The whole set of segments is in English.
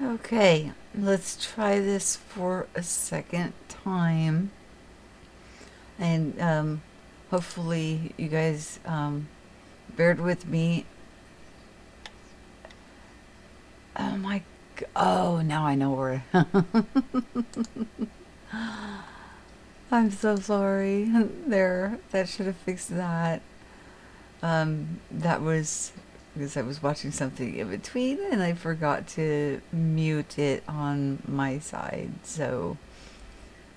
Okay, let's try this for a second time. And hopefully, you guys bared with me. Oh my. Oh, now I know where. I'm so sorry. There, that should have fixed that. That was because I was watching something in between and I forgot to mute it on my side. So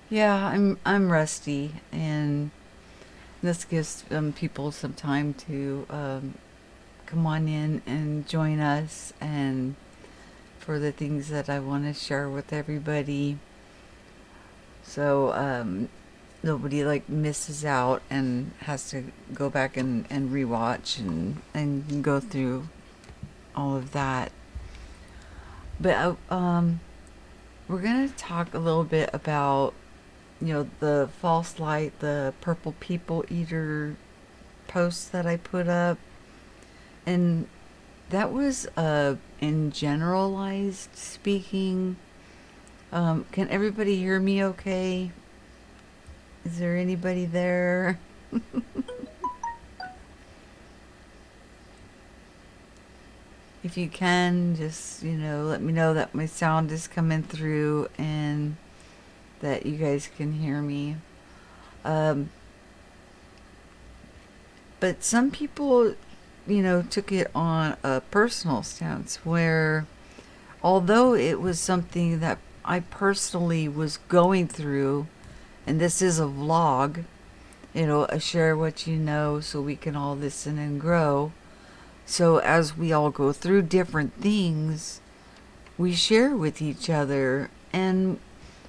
yeah, I'm rusty, and this gives people some time to come on in and join us, and for the things that I want to share with everybody. So nobody like misses out and has to go back and rewatch and go through all of that. But we're gonna talk a little bit about the false light, the purple people eater posts that I put up, and that was in generalized speaking. Can everybody hear me okay? Is there anybody there? If you can, just, let me know that my sound is coming through and that you guys can hear me. Um, but some people, took it on a personal stance where, although it was something that I personally was going through, and this is a vlog, a share what you know so we can all listen and grow. So as we all go through different things, we share with each other, and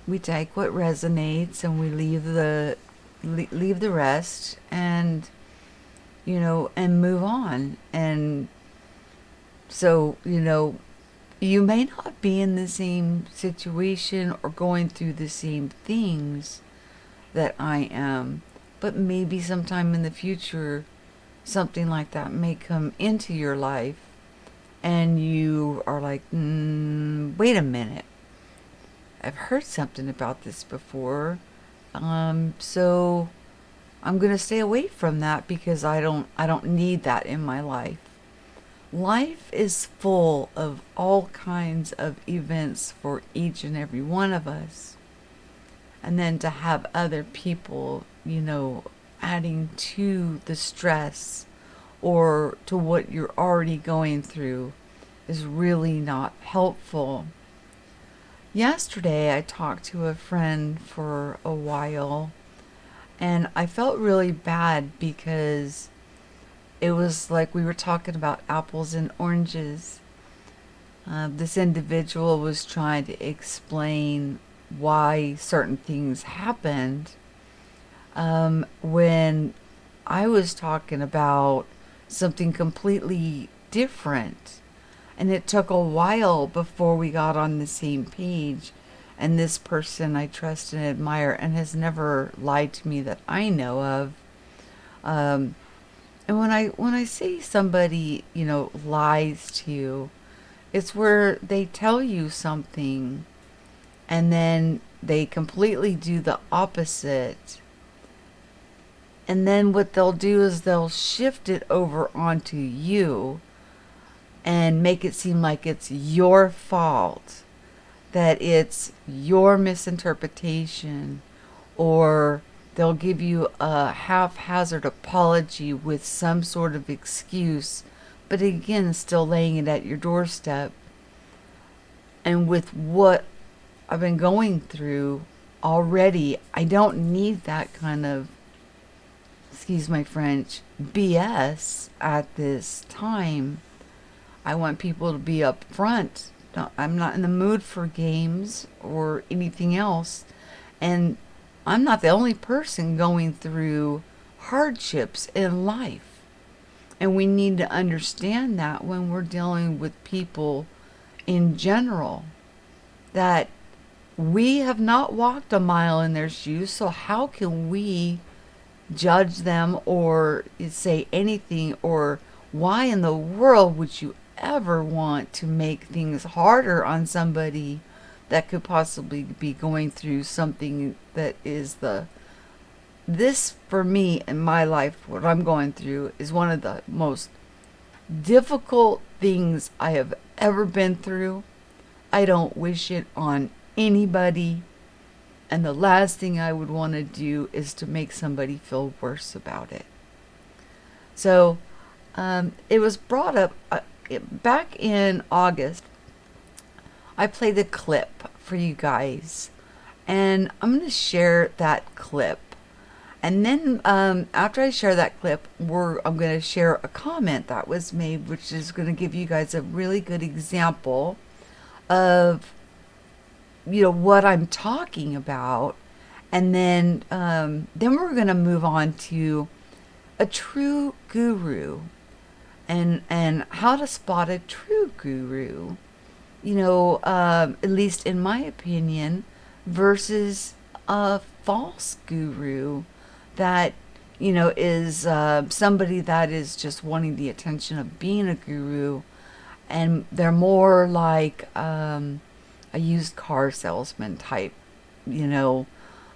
we take what resonates and we leave the rest, and and move on. And so, you may not be in the same situation or going through the same things that I am, but maybe sometime in the future something like that may come into your life, and you are like, wait a minute, I've heard something about this before. So I'm gonna stay away from that because I don't need that in my life. Life is full of all kinds of events for each and every one of us. And then to have other people, adding to the stress or to what you're already going through is really not helpful. Yesterday, I talked to a friend for a while, and I felt really bad because it was like we were talking about apples and oranges. This individual was trying to explain why certain things happened, when I was talking about something completely different. And it took a while before we got on the same page. And this person I trust and admire and has never lied to me that I know of. Um, and when I say somebody, lies to you, it's where they tell you something and then they completely do the opposite. And then what they'll do is they'll shift it over onto you and make it seem like it's your fault, that it's your misinterpretation, or they'll give you a haphazard apology with some sort of excuse, but again, still laying it at your doorstep. And with what I've been going through already, I don't need that kind of, excuse my French, BS at this time. I want people to be upfront. I'm not in the mood for games or anything else. And I'm not the only person going through hardships in life. And we need to understand that when we're dealing with people in general, that we have not walked a mile in their shoes, so how can we judge them or say anything, or why in the world would you ever want to make things harder on somebody that could possibly be going through something that is this for me in my life, what I'm going through is one of the most difficult things I have ever been through. I don't wish it on anybody. And the last thing I would want to do is to make somebody feel worse about it. So it was brought up back in August. I played a clip for you guys, and I'm going to share that clip. And then after I share that clip, I'm going to share a comment that was made, which is going to give you guys a really good example of what I'm talking about. And then we're going to move on to a true guru and how to spot a true guru, at least in my opinion, versus a false guru that is somebody that is just wanting the attention of being a guru, and they're more like a used car salesman type. They'll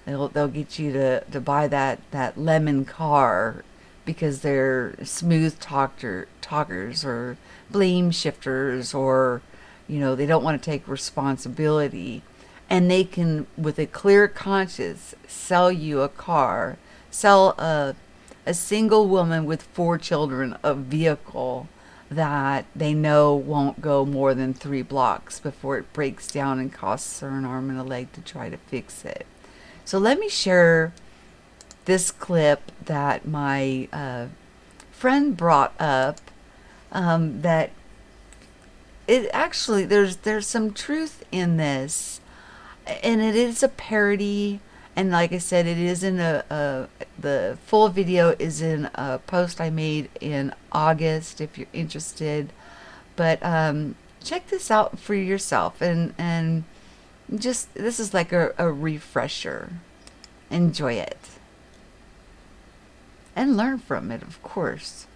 get you to buy that lemon car because they're smooth talkers or blame shifters, or they don't want to take responsibility, and they can, with a clear conscience, sell you a car, sell a single woman with 4 children a vehicle that they know won't go more than 3 blocks before it breaks down and costs her an arm and a leg to try to fix it. So let me share this clip that my friend brought up, that it actually, there's some truth in this, and it is a parody. And like I said, it is in the full video is in a post I made in August, if you're interested. But check this out for yourself, and just, this is like a refresher. Enjoy it. And learn from it, of course.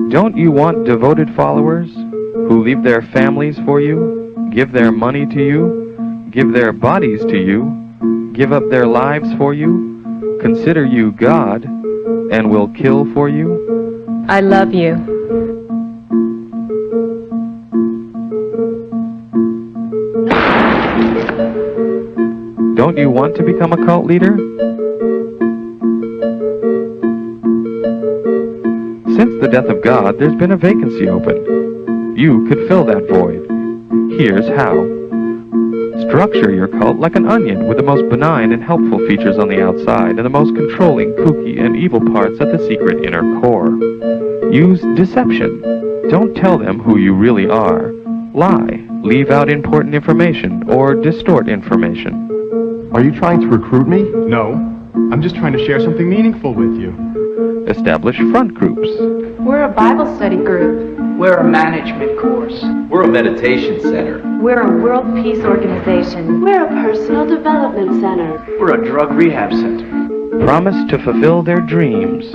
Don't you want devoted followers who leave their families for you, give their money to you, give their bodies to you, give up their lives for you, consider you God, and will kill for you? I love you. Don't you want to become a cult leader? Since the death of God, there's been a vacancy open. You could fill that void. Here's how. Structure your cult like an onion, with the most benign and helpful features on the outside and the most controlling, kooky, and evil parts at the secret inner core. Use deception. Don't tell them who you really are. Lie. Leave out important information or distort information. Are you trying to recruit me? No. I'm just trying to share something meaningful with you. Establish front groups. We're a Bible study group. We're a management course. We're a meditation center. We're a world peace organization. We're a personal development center. We're a drug rehab center. Promise to fulfill their dreams.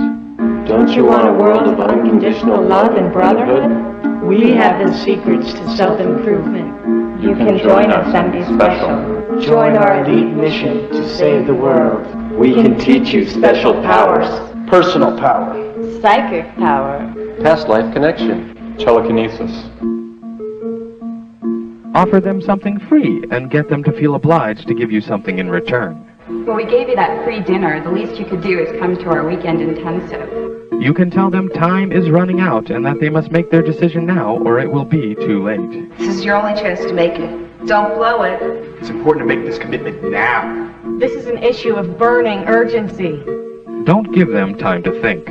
Don't you want a world of unconditional love and brotherhood? We have the secrets to self-improvement. You can join us and be special. Join our elite mission to save the world. We can teach you special powers. Personal power. Psychic power. Past life connection. Telekinesis. Offer them something free and get them to feel obliged to give you something in return. When we gave you that free dinner, the least you could do is come to our weekend intensive. You can tell them time is running out and that they must make their decision now or it will be too late. This is your only chance to make it. Don't blow it. It's important to make this commitment now. This is an issue of burning urgency. Don't give them time to think.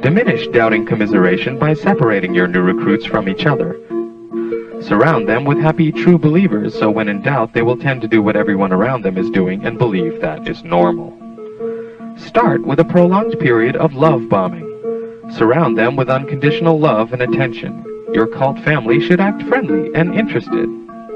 Diminish doubting commiseration by separating your new recruits from each other. Surround them with happy, true believers, so when in doubt, they will tend to do what everyone around them is doing and believe that is normal. Start with a prolonged period of love bombing. Surround them with unconditional love and attention. Your cult family should act friendly and interested.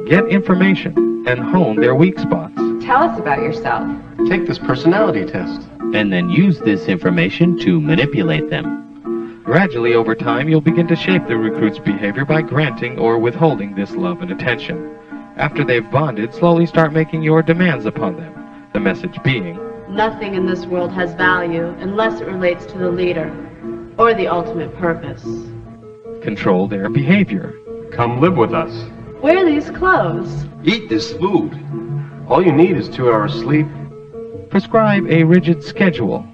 Get information and hone their weak spots. Tell us about yourself. Take this personality test. And then use this information to manipulate them. Gradually over time, you'll begin to shape the recruit's behavior by granting or withholding this love and attention. After they've bonded, slowly start making your demands upon them. The message being, nothing in this world has value unless it relates to the leader or the ultimate purpose. control their behavior. Come live with us. Wear these clothes. Eat this food. All you need is 2 hours sleep. Prescribe a rigid schedule.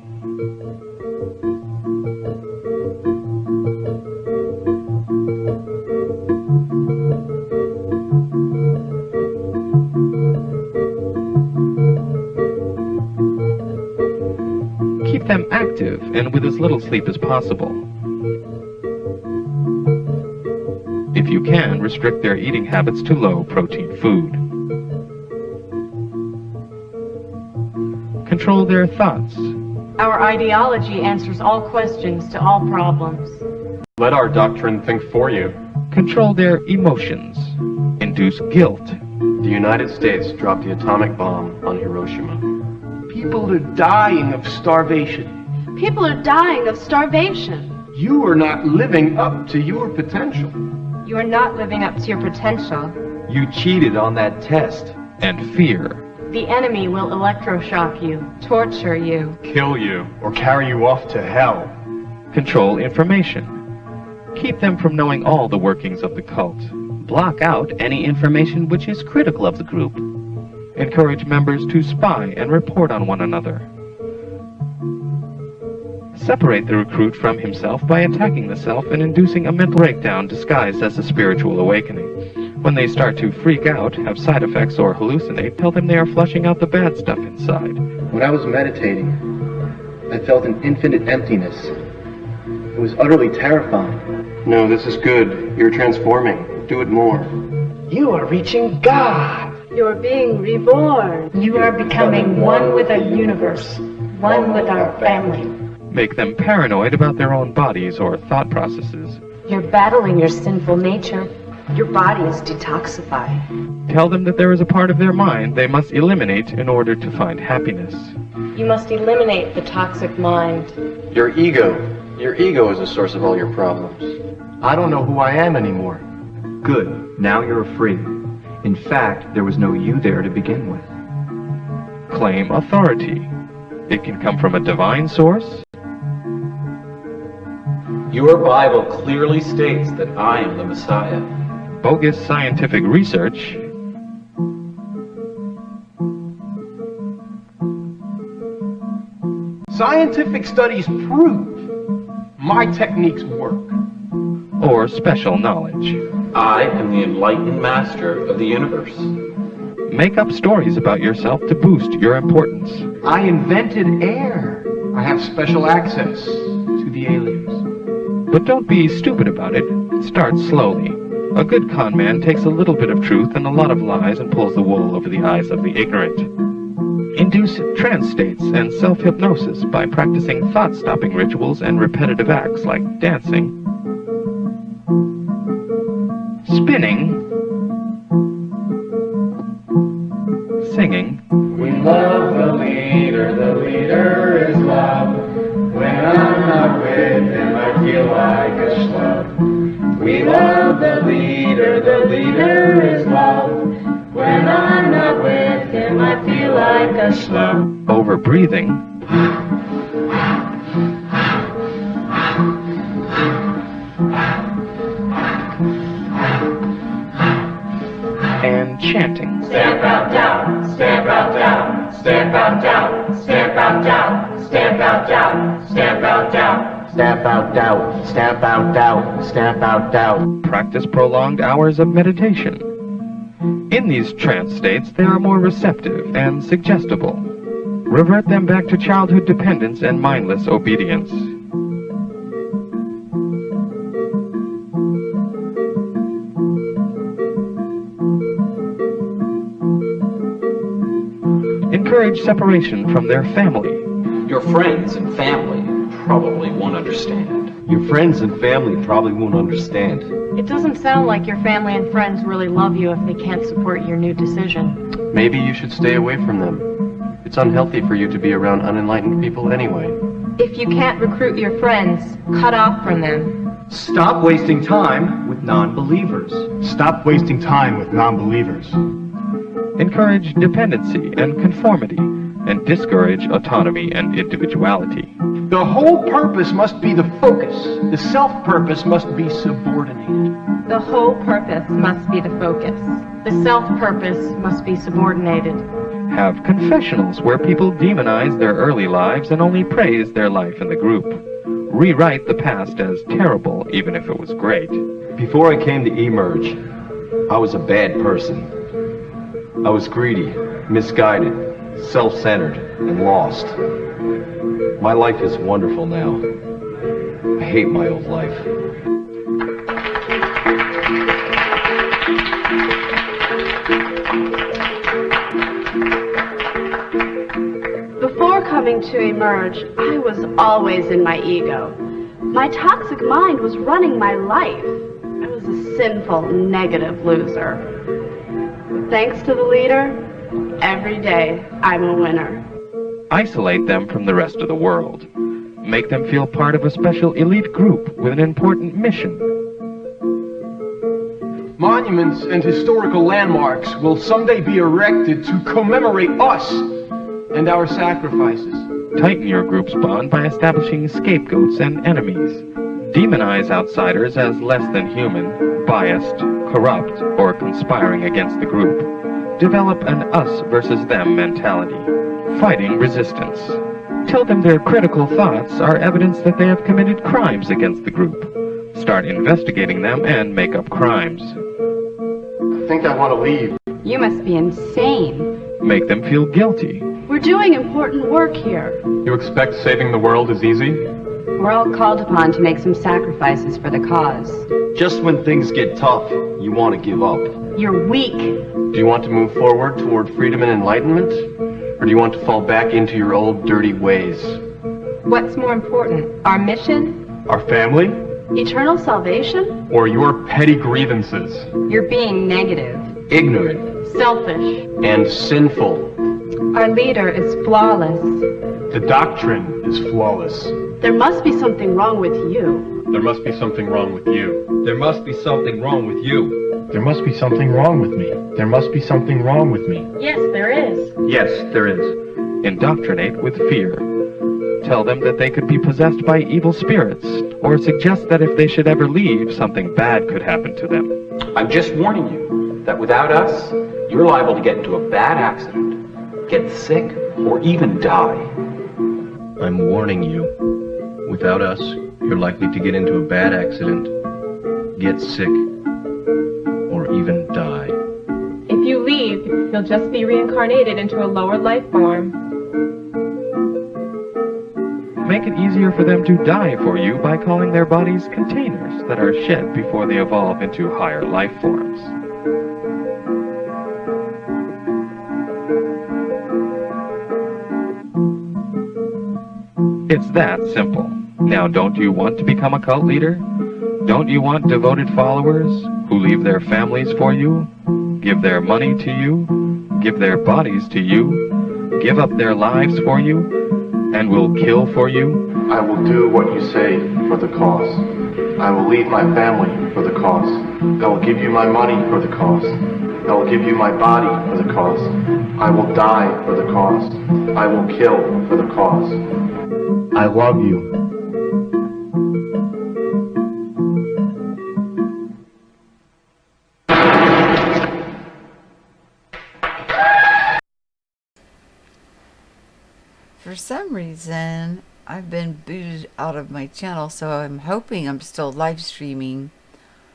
Keep them active and with as little sleep as possible. If you can, restrict their eating habits to low-protein food. Control their thoughts. Our ideology answers all questions to all problems. Let our doctrine think for you. Control their emotions. Induce guilt. The United States dropped the atomic bomb on Hiroshima. People are dying of starvation. People are dying of starvation. You are not living up to your potential. You are not living up to your potential. You cheated on that test. And fear. The enemy will electroshock you, Torture you. Kill you, or carry you off to hell. Control information. Keep them from knowing all the workings of the cult. Block out any information which is critical of the group. Encourage members to spy and report on one another. Separate the recruit from himself by attacking the self and inducing a mental breakdown disguised as a spiritual awakening. When they start to freak out, have side effects, or hallucinate, tell them they are flushing out the bad stuff inside. When I was meditating, I felt an infinite emptiness. It was utterly terrifying. No, this is good. You're transforming. Do it more. You are reaching God. You're being reborn. You are becoming one with the universe, one with our family. Make them paranoid about their own bodies or thought processes. You're battling your sinful nature. Your body is detoxified. Tell them that there is a part of their mind they must eliminate in order to find happiness. You must eliminate the toxic mind. Your ego. Your ego is the source of all your problems. I don't know who I am anymore. Good. Now you're free. In fact, there was no you there to begin with. Claim authority. It can come from a divine source. Your Bible clearly states that I am the Messiah. Bogus scientific research. Scientific studies prove my techniques work. Or special knowledge. I am the enlightened master of the universe. Make up stories about yourself to boost your importance. I invented air. I have special access to the aliens. But don't be stupid about it. Start slowly. A good con man takes a little bit of truth and a lot of lies and pulls the wool over the eyes of the ignorant. Induce trance states and self-hypnosis by practicing thought-stopping rituals and repetitive acts like dancing, spinning, singing. We love the leader is love. When I'm not with him, I feel like a schlub. We love the leader is love. When I'm not with him, I feel like a schlub. Over breathing. And chanting. Stamp out down, stamp out down, stamp out down, stamp out down, stamp out down, stamp out down. Stamp out doubt, stamp out doubt, stamp out doubt. Practice prolonged hours of meditation. In these trance states, they are more receptive and suggestible. Revert them back to childhood dependence and mindless obedience. Encourage separation from their family. Your friends and family probably won't understand. Your friends and family probably won't understand. It doesn't sound like your family and friends really love you if they can't support your new decision. Maybe you should stay away from them. It's unhealthy for you to be around unenlightened people anyway. If you can't recruit your friends, cut off from them. Stop wasting time with non-believers. Stop wasting time with non-believers. Encourage dependency and conformity, and discourage autonomy and individuality. The whole purpose must be the focus. The self-purpose must be subordinated. The whole purpose must be the focus. The self-purpose must be subordinated. Have confessionals where people demonize their early lives and only praise their life in the group. Rewrite the past as terrible, even if it was great. Before I came to eMerge, I was a bad person. I was greedy, misguided, self-centered, and lost. My life is wonderful now. I hate my old life. Before coming to eMerge, I was always in my ego. My toxic mind was running my life. I was a sinful, negative loser. Thanks to the leader, every day I'm a winner. Isolate them from the rest of the world. Make them feel part of a special elite group with an important mission. Monuments and historical landmarks will someday be erected to commemorate us and our sacrifices. Tighten your group's bond by establishing scapegoats and enemies. Demonize outsiders as less than human, biased, corrupt, or conspiring against the group. Develop an us versus them mentality. Fighting resistance. Tell them their critical thoughts are evidence that they have committed crimes against the group. Start investigating them and make up crimes. I think I want to leave. You must be insane. Make them feel guilty. We're doing important work here. You expect saving the world is easy? We're all called upon to make some sacrifices for the cause. Just when things get tough, you want to give up. You're weak. Do you want to move forward toward freedom and enlightenment? Or do you want to fall back into your old dirty ways? What's more important, our mission? Our family? Eternal salvation? Or your petty grievances? You're being negative. Ignorant. Selfish. And sinful. Our leader is flawless. The doctrine is flawless. There must be something wrong with you. There must be something wrong with you. There must be something wrong with you. There must be something wrong with me. There must be something wrong with me. Yes, there is. Yes, there is. Indoctrinate with fear. Tell them that they could be possessed by evil spirits, or suggest that if they should ever leave, something bad could happen to them. I'm just warning you that without us, you're liable to get into a bad accident, get sick, or even die. I'm warning you. Without us, you're likely to get into a bad accident, get sick, or even die. If you leave, you'll just be reincarnated into a lower life form. Make it easier for them to die for you by calling their bodies containers that are shed before they evolve into higher life forms. It's that simple. Now, don't you want to become a cult leader? Don't you want devoted followers who leave their families for you, give their money to you, give their bodies to you, give up their lives for you, and will kill for you? I will do what you say for the cause. I will leave my family for the cause. I will give you my money for the cause. I will give you my body for the cause. I will die for the cause. I will kill for the cause. I love you. For some reason, I've been booted out of my channel, so I'm hoping I'm still live streaming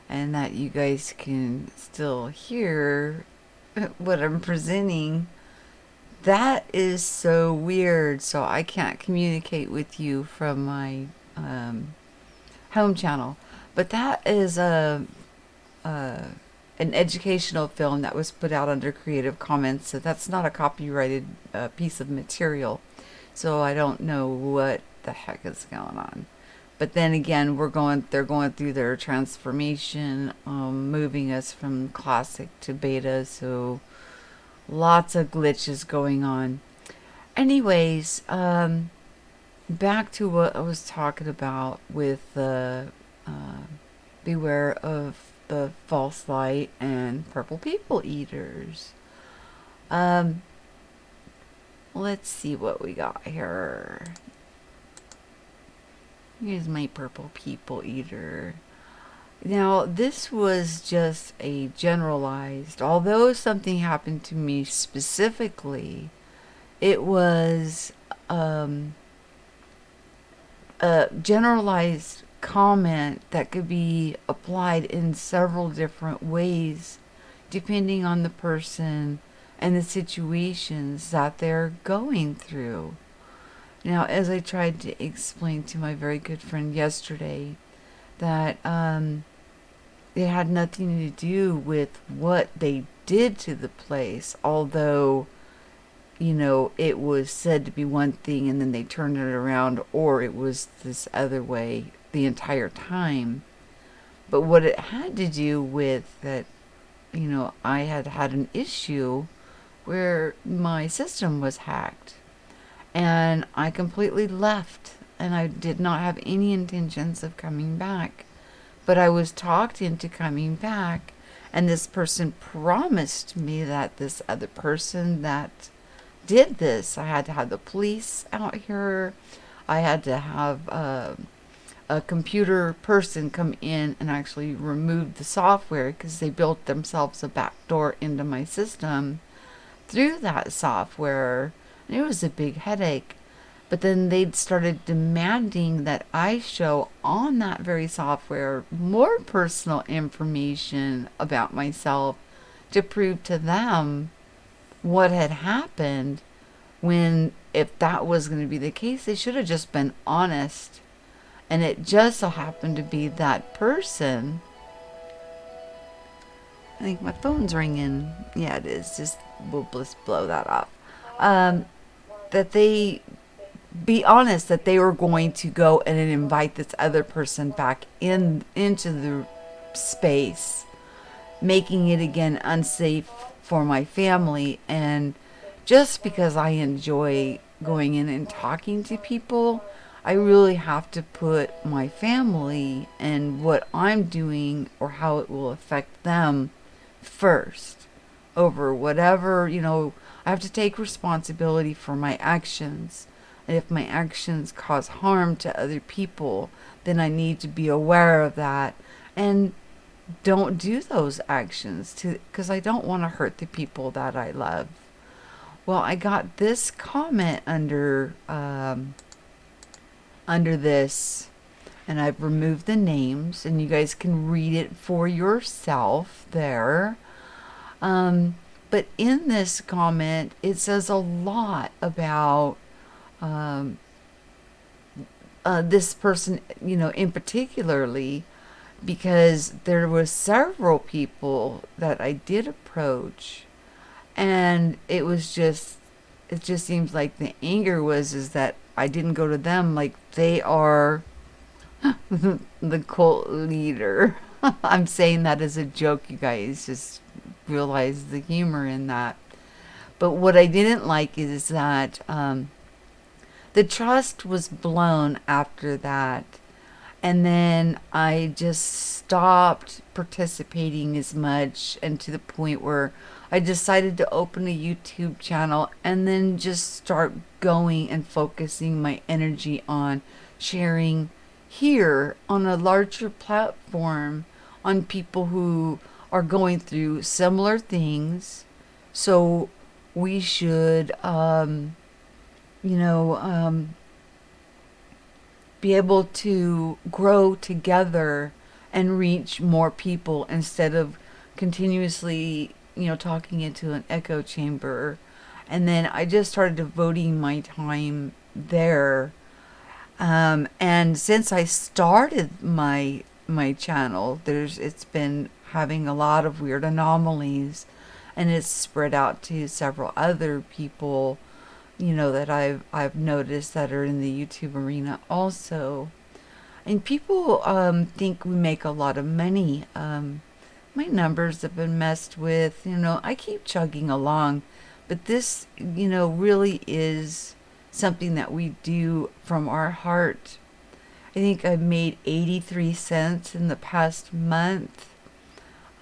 and that you guys can still hear what I'm presenting. That is so weird, so I can't communicate with you from my home channel. But that is an educational film that was put out under Creative Commons, so that's not a copyrighted piece of material. So I don't know what the heck is going on. But then again, they're going through their transformation, moving us from classic to beta, so lots of glitches going on. Anyways, back to what I was talking about with the beware of the false light and purple people eaters. Let's see what we got here. Here's my purple people eater. Now, this was just a generalized, although something happened to me specifically, it was a generalized comment that could be applied in several different ways depending on the person and the situations that they're going through. Now, as I tried to explain to my very good friend yesterday, that it had nothing to do with what they did to the place, although, you know, it was said to be one thing and then they turned it around, or it was this other way the entire time. But what it had to do with that, you know, I had an issue where my system was hacked. And I completely left, and I did not have any intentions of coming back. But I was talked into coming back, and this person promised me that this other person that did this, I had to have the police out here. I had to have a computer person come in and actually remove the software, because they built themselves a backdoor into my system through that software. It was a big headache. But then they started demanding that I show on that very software more personal information about myself to prove to them what had happened, when if that was going to be the case, they should have just been honest. And it just so happened to be that person. I think my phone's ringing. Yeah, it is. We'll just blow that off. That they be honest that they were going to go and invite this other person back into the space, making it again unsafe for my family. And just because I enjoy going in and talking to people, I really have to put my family and what I'm doing or how it will affect them first over whatever, you know. I have to take responsibility for my actions. And if my actions cause harm to other people, then I need to be aware of that and don't do those actions, because I don't want to hurt the people that I love. Well, I got this comment under this, and I've removed the names, and you guys can read it for yourself there. But in this comment, it says a lot about this person, you know, in particularly, because there was several people that I did approach, and it just seems like the anger is that I didn't go to them, like they are the cult leader. I'm saying that as a joke, you guys. Just realize the humor in that. But what I didn't like is that the trust was blown after that. And then I just stopped participating as much, and to the point where I decided to open a YouTube channel and then just start going and focusing my energy on sharing here on a larger platform on people who are going through similar things. So we should, be able to grow together and reach more people instead of continuously, talking into an echo chamber. And then I just started devoting my time there. And since I started my channel, it's been having a lot of weird anomalies, and it's spread out to several other people, that I've noticed that are in the YouTube arena also. And people think we make a lot of money. My numbers have been messed with. I keep chugging along. But this, really is something that we do from our heart. I think I've made 83 cents in the past month.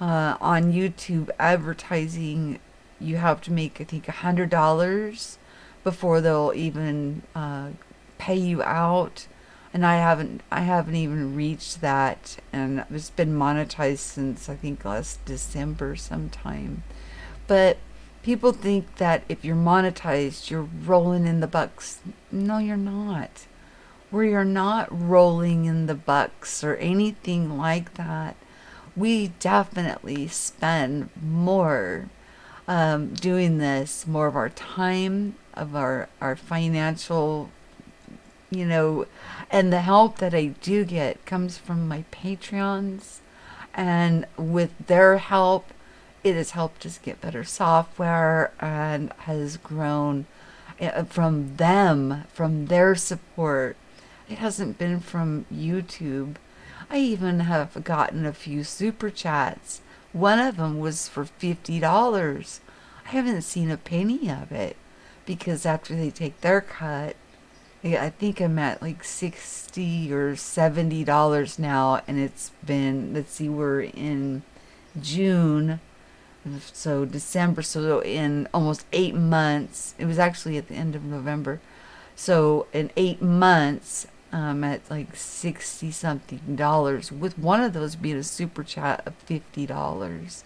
On YouTube advertising, you have to make, I think, $100 before they'll even pay you out. And I haven't even reached that, and it's been monetized since I think last December sometime. But people think that if you're monetized, you're rolling in the bucks. No, you're not. We are not rolling in the bucks or anything like that. We definitely spend more doing this, more of our time, of our financial, and the help that I do get comes from my Patreons. And with their help, it has helped us get better software and has grown from them, from their support. It hasn't been from YouTube. I even have gotten a few super chats. One of them was for $50. I haven't seen a penny of it because after they take their cut, I think I'm at like $60 or $70 now, and it's been, let's see, we're in June, so December, so in almost 8 months. It was actually at the end of November. So in 8 months, at like $60 something, with one of those being a super chat of $50,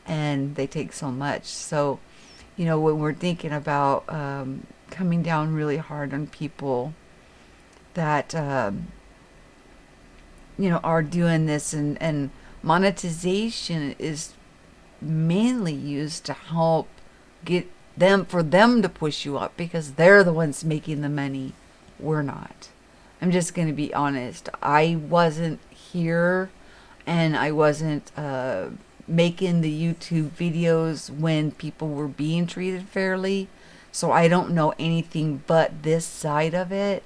and they take so much. So, when we're thinking about coming down really hard on people that are doing this, and monetization is mainly used to help get them, for them to push you up, because they're the ones making the money. We're not. I'm just going to be honest. I wasn't here, and I wasn't making the YouTube videos when people were being treated fairly, so I don't know anything but this side of it.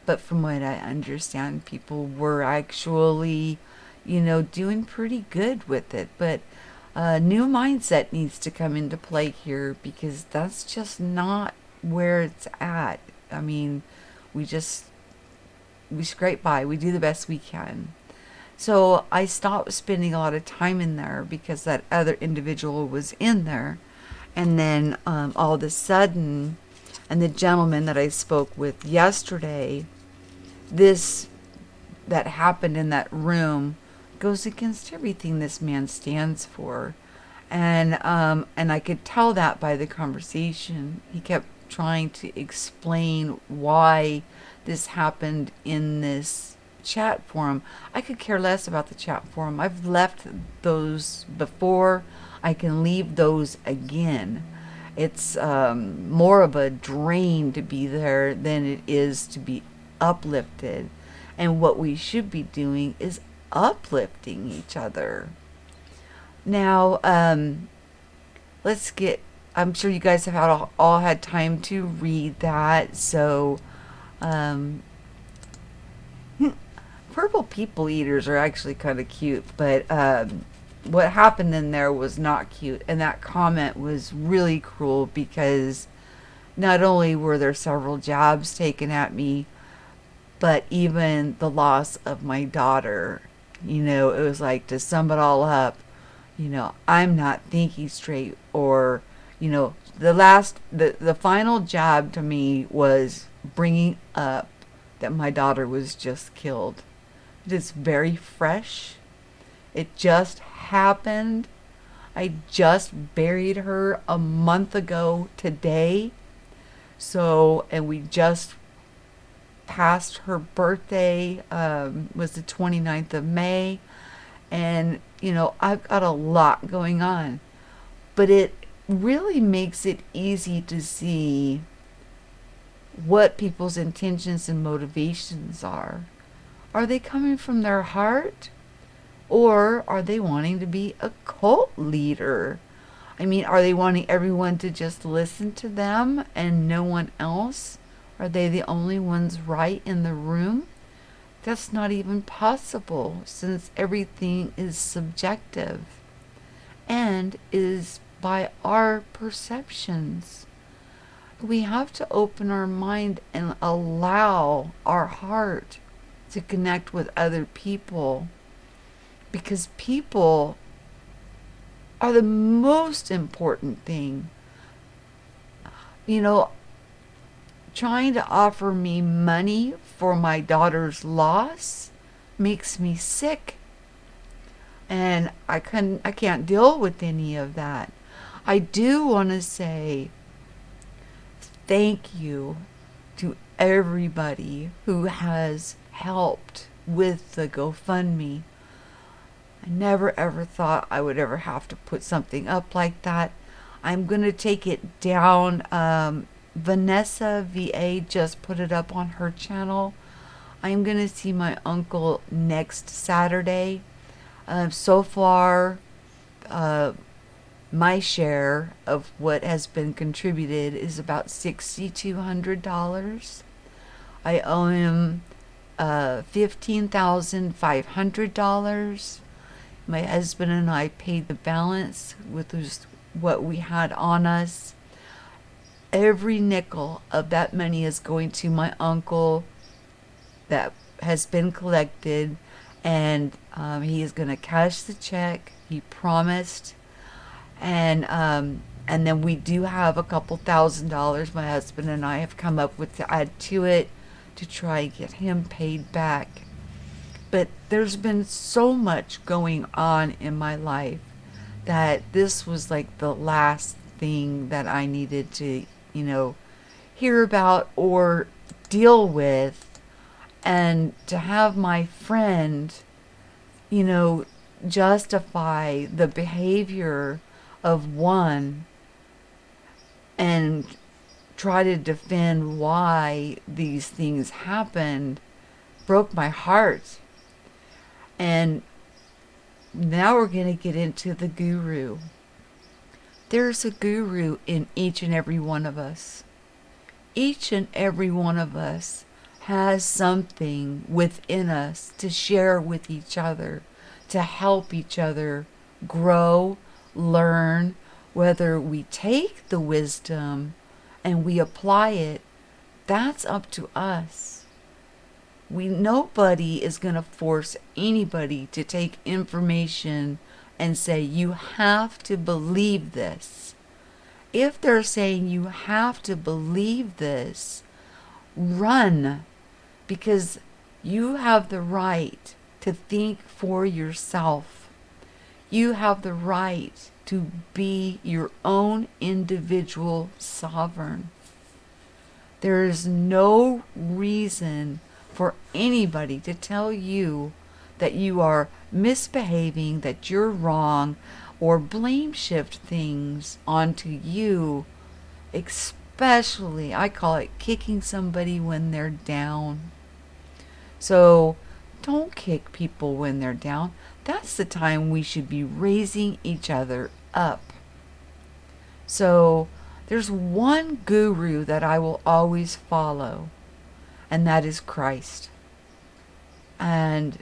But from what I understand, people were actually, doing pretty good with it. But a new mindset needs to come into play here, because that's just not where it's at. I mean, we scrape by. We do the best we can. So I stopped spending a lot of time in there because that other individual was in there. And then all of a sudden, and the gentleman that I spoke with yesterday, this that happened in that room goes against everything this man stands for. And I could tell that by the conversation. He kept trying to explain why this happened in this chat forum. I could care less about the chat forum. I've left those before. I can leave those again. It's more of a drain to be there than it is to be uplifted. And what we should be doing is uplifting each other. Now, let's get, I'm sure you guys have all had time to read that. So, purple people eaters are actually kind of cute, but what happened in there was not cute. And that comment was really cruel, because not only were there several jabs taken at me, but even the loss of my daughter. It was like, to sum it all up, I'm not thinking straight, or, the final jab to me was bringing up that my daughter was just killed. It is very fresh. It just happened. I just buried her a month ago today. So, and we just passed her birthday, was the 29th of May. And, I've got a lot going on. But it really makes it easy to see what people's intentions and motivations are. Are they coming from their heart? Or are they wanting to be a cult leader? I mean, are they wanting everyone to just listen to them and no one else? Are they the only ones right in the room? That's not even possible, since everything is subjective and is by our perceptions. We have to open our mind and allow our heart to connect with other people, because people are the most important thing. You know, trying to offer me money for my daughter's loss makes me sick. And I can't deal with any of that. I do want to say thank you to everybody who has helped with the GoFundMe. I never ever thought I would ever have to put something up like that. I'm going to take it down. Vannessa VA just put it up on her channel. I'm going to see my uncle next Saturday. So far, my share of what has been contributed is about $6,200. I owe him $15,500. My husband and I paid the balance with what we had on us. Every nickel of that money is going to my uncle that has been collected, and he is going to cash the check. He promised. And then we do have a couple $1,000s my husband and I have come up with to add to it to try and get him paid back. But there's been so much going on in my life that this was like the last thing that I needed to, hear about or deal with. And to have my friend, justify the behavior of one and try to defend why these things happened broke my heart. And now we're going to get into the guru. There's a guru in each and every one of us. Each and every one of us has something within us to share with each other, to help each other grow, learn. Whether we take the wisdom and we apply it, that's up to us. Nobody is going to force anybody to take information and say, you have to believe this. If they're saying you have to believe this, run, because you have the right to think for yourself. You have the right to be your own individual sovereign. There is no reason for anybody to tell you that you are misbehaving, that you're wrong, or blame shift things onto you, especially, I call it kicking somebody when they're down. So don't kick people when they're down. That's the time we should be raising each other up. So there's one guru that I will always follow, and that is Christ. And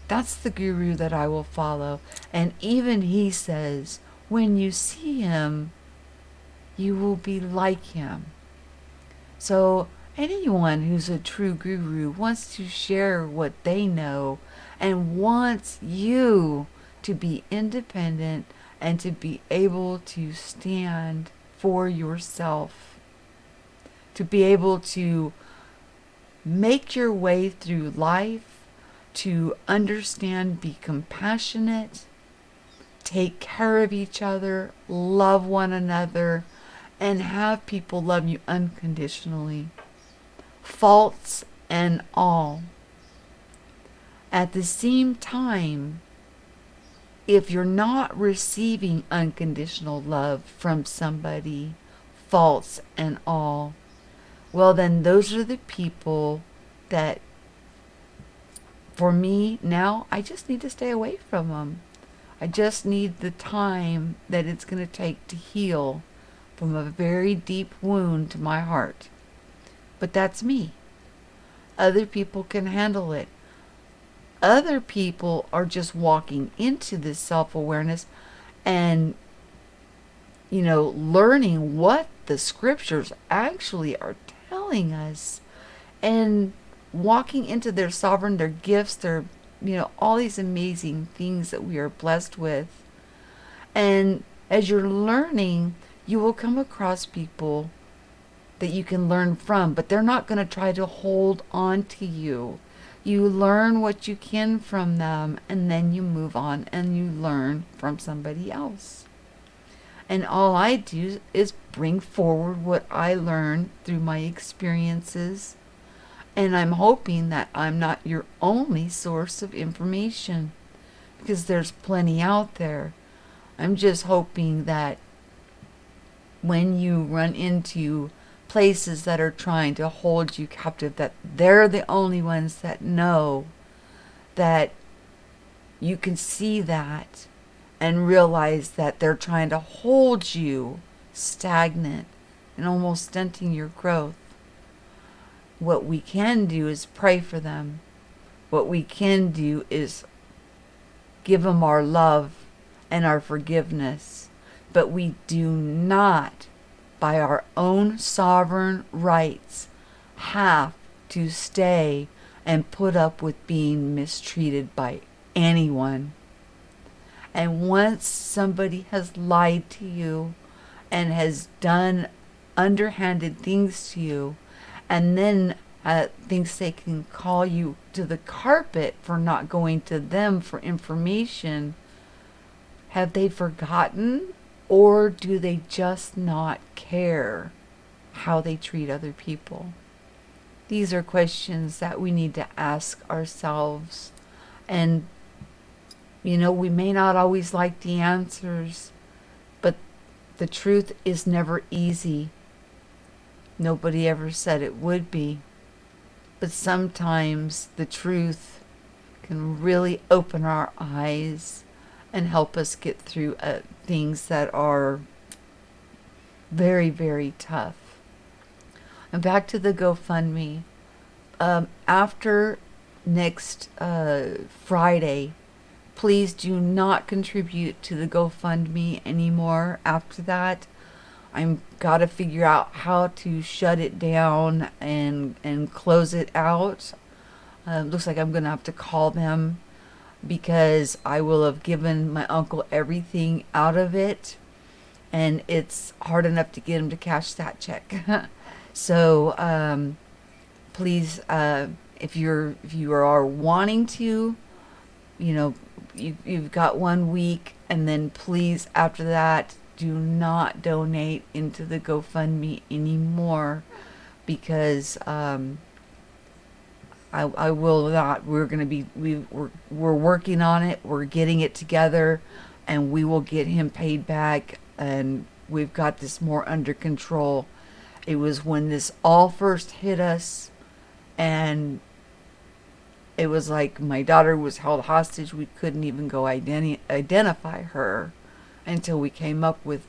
that's the guru that I will follow. And even he says, when you see him, you will be like him. So anyone who's a true guru wants to share what they know and wants you to be independent and to be able to stand for yourself, to be able to make your way through life, to understand, be compassionate, take care of each other, love one another, and have people love you unconditionally, faults and all. At the same time, if you're not receiving unconditional love from somebody, faults and all, well, then those are the people that, for me now, I just need to stay away from them. I just need the time that it's going to take to heal from a very deep wound to my heart. But that's me. Other people can handle it. Other people are just walking into this self-awareness and, learning what the scriptures actually are telling us, and walking into their sovereign, their gifts, their, all these amazing things that we are blessed with. And as you're learning, you will come across people that you can learn from, but they're not going to try to hold on to you. You learn what you can from them, and then you move on and you learn from somebody else. And all I do is bring forward what I learned through my experiences. And I'm hoping that I'm not your only source of information, because there's plenty out there. I'm just hoping that when you run into places that are trying to hold you captive, that they're the only ones that know, that you can see that and realize that they're trying to hold you stagnant and almost stunting your growth. What we can do is pray for them. What we can do is give them our love and our forgiveness. But we do not, by our own sovereign rights, have to stay and put up with being mistreated by anyone. And once somebody has lied to you and has done underhanded things to you, and then thinks they can call you to the carpet for not going to them for information, have they forgotten, or do they just not care how they treat other people? These are questions that we need to ask ourselves. And, we may not always like the answers, but the truth is never easy. Nobody ever said it would be. But sometimes the truth can really open our eyes and help us get through things that are very, very tough. And back to the GoFundMe. After next Friday, please do not contribute to the GoFundMe anymore. After that, I'm got to figure out how to shut it down and close it out. Looks like I'm going to have to call them, because I will have given my uncle everything out of it, and it's hard enough to get him to cash that check. So please, if you are wanting to, you've got 1 week, and then please after that, do not donate into the GoFundMe anymore, because I will not. We're working on it. We're getting it together, and we will get him paid back, and we've got this more under control. It was when this all first hit us, and it was like my daughter was held hostage. We couldn't even go identify her until we came up with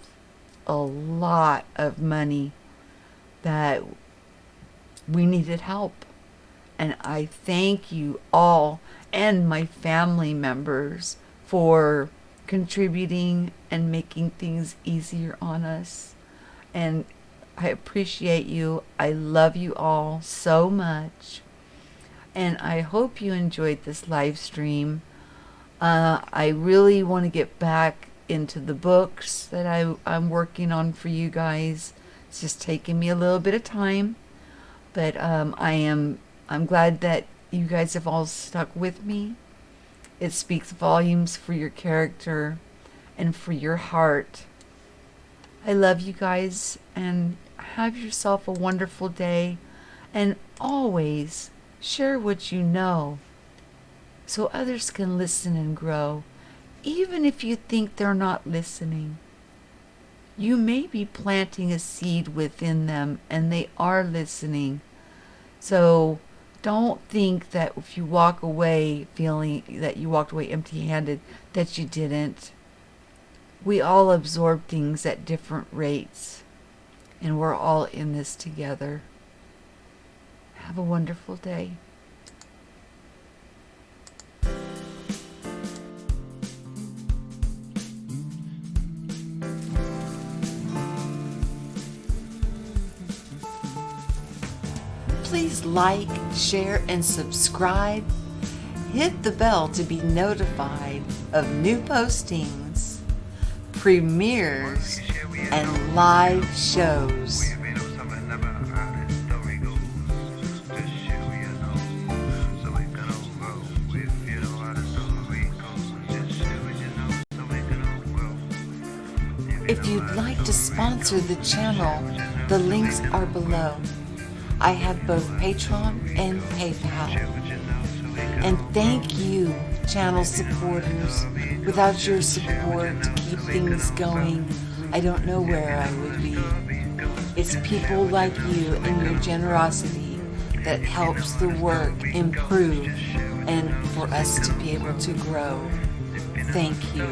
a lot of money that we needed help. And I thank you all and my family members for contributing and making things easier on us. And I appreciate you. I love you all so much. And I hope you enjoyed this live stream. I really want to get back into the books that I'm working on for you guys. It's just taking me a little bit of time. But I'm glad that you guys have all stuck with me. It speaks volumes for your character and for your heart. I love you guys, and have yourself a wonderful day. And always share what you know so others can listen and grow. Even if you think they're not listening, you may be planting a seed within them, and they are listening. So don't think that if you walk away feeling that you walked away empty-handed, that you didn't. We all absorb things at different rates, and we're all in this together. Have a wonderful day. Please like, share, and subscribe. Hit the bell to be notified of new postings, premieres, and live shows. If you'd like to sponsor the channel, the links are below. I have both Patreon and PayPal. And thank you, channel supporters. Without your support to keep things going, I don't know where I would be. It's people like you and your generosity that helps the work improve and for us to be able to grow. Thank you.